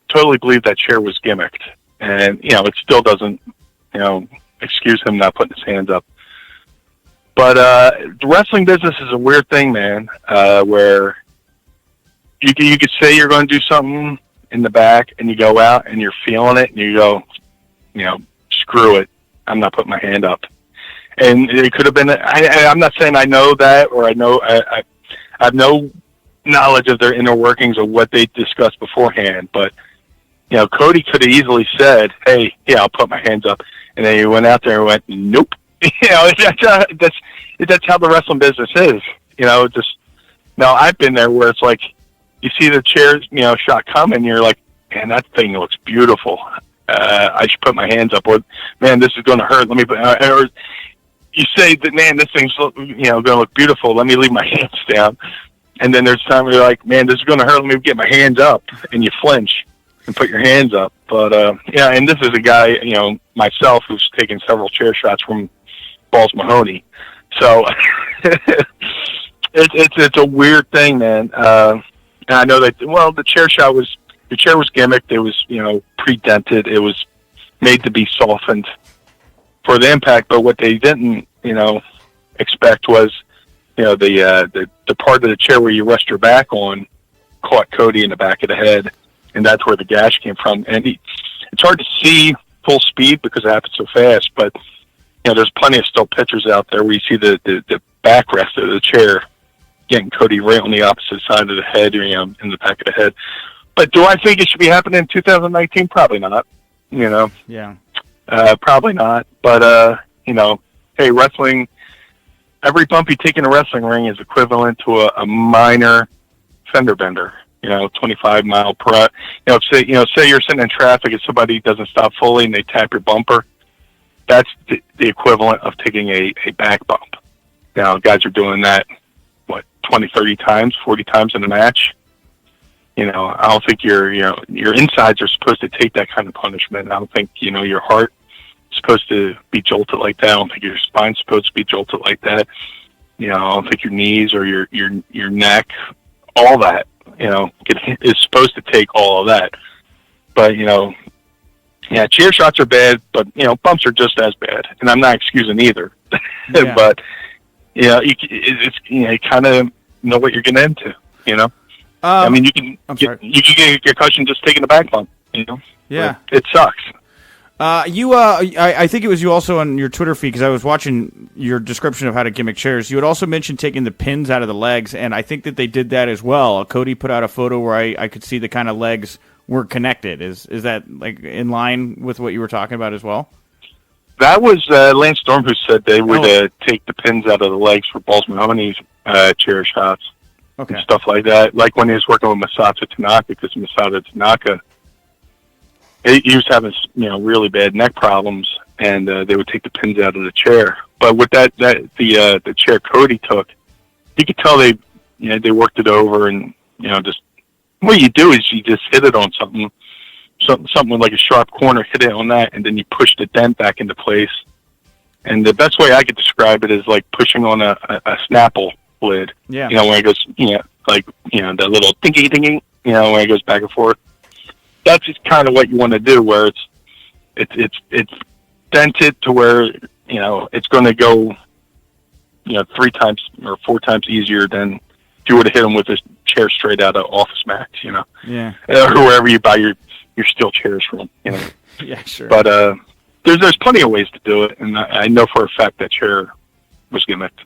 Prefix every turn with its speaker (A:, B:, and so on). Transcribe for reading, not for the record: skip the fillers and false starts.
A: totally believe that chair was gimmicked. And, it still doesn't, excuse him not putting his hands up. But the wrestling business is a weird thing, man, where you could say you're going to do something in the back, and you go out, and you're feeling it, and you go, screw it. I'm not putting my hand up. And it could have been, I'm not saying I know that, or I have no knowledge of their inner workings of what they discussed beforehand, but, Cody could have easily said, hey, yeah, I'll put my hands up. And then he went out there and went, nope. That's how the wrestling business is. Now I've been there where it's like, you see the chair, shot coming, you're like, man, that thing looks beautiful. I should put my hands up, or man, this is going to hurt. Let me put, or you say that, man, this thing's, going to look beautiful. Let me leave my hands down. And then there's time where you're like, man, this is going to hurt. Let me get my hands up, and you flinch and put your hands up. But and this is a guy, myself, who's taken several chair shots from Balls Mahoney. So it's a weird thing, man. And I know that, the chair was gimmicked. It was, pre-dented. It was made to be softened for the impact. But what they didn't, expect was, the part of the chair where you rest your back on caught Cody in the back of the head, and that's where the gash came from. And it's hard to see full speed because it happens so fast, but there's plenty of still pictures out there where you see the backrest of the chair getting Cody right on the opposite side of the head, or, in the back of the head. But do I think it should be happening in 2019? Probably not.
B: Yeah.
A: Probably not. But hey, wrestling. Every bump you take in a wrestling ring is equivalent to a minor fender bender. 25 mile per hour. Say you're sitting in traffic and somebody doesn't stop fully and they tap your bumper. That's the equivalent of taking a back bump. Now, guys are doing that, 20, 30 times, 40 times in a match. I don't think your insides are supposed to take that kind of punishment. I don't think, your heart is supposed to be jolted like that. I don't think your spine's supposed to be jolted like that. I don't think your knees or your neck, all that, is supposed to take all of that. But, chair shots are bad, but, bumps are just as bad. And I'm not excusing either.
B: Yeah.
A: But, you kind of know what you're getting into, I mean, you can get your cushion just taking a back bump,
B: Yeah.
A: But it sucks.
B: I think it was you also on your Twitter feed, because I was watching your description of how to gimmick chairs. You had also mentioned taking the pins out of the legs, and I think that they did that as well. Cody put out a photo where I could see the kind of legs were connected. Is that like in line with what you were talking about as well?
A: That was Lance Storm who said they would take the pins out of the legs for Balls Mahoney's chair shots.
B: Okay.
A: And stuff like that. Like when he was working with Masato Tanaka, because Masato Tanaka, he was having really bad neck problems, and they would take the pins out of the chair. But with the chair Cody took, you could tell they worked it over, and just what you do is you just hit it on something with like a sharp corner, hit it on that, and then you push the dent back into place. And the best way I could describe it is like pushing on a Snapple lid.
B: Yeah.
A: When it goes, that little dingy, when it goes back and forth. That's just kind of what you want to do, where it's dented to where, it's going to go, 3 times or 4 times easier than if you were to hit them with a chair straight out of Office Max,
B: Yeah.
A: Or wherever you buy your steel chairs from,
B: Yeah, sure.
A: But there's plenty of ways to do it, and I know for a fact that chair was gimmicked.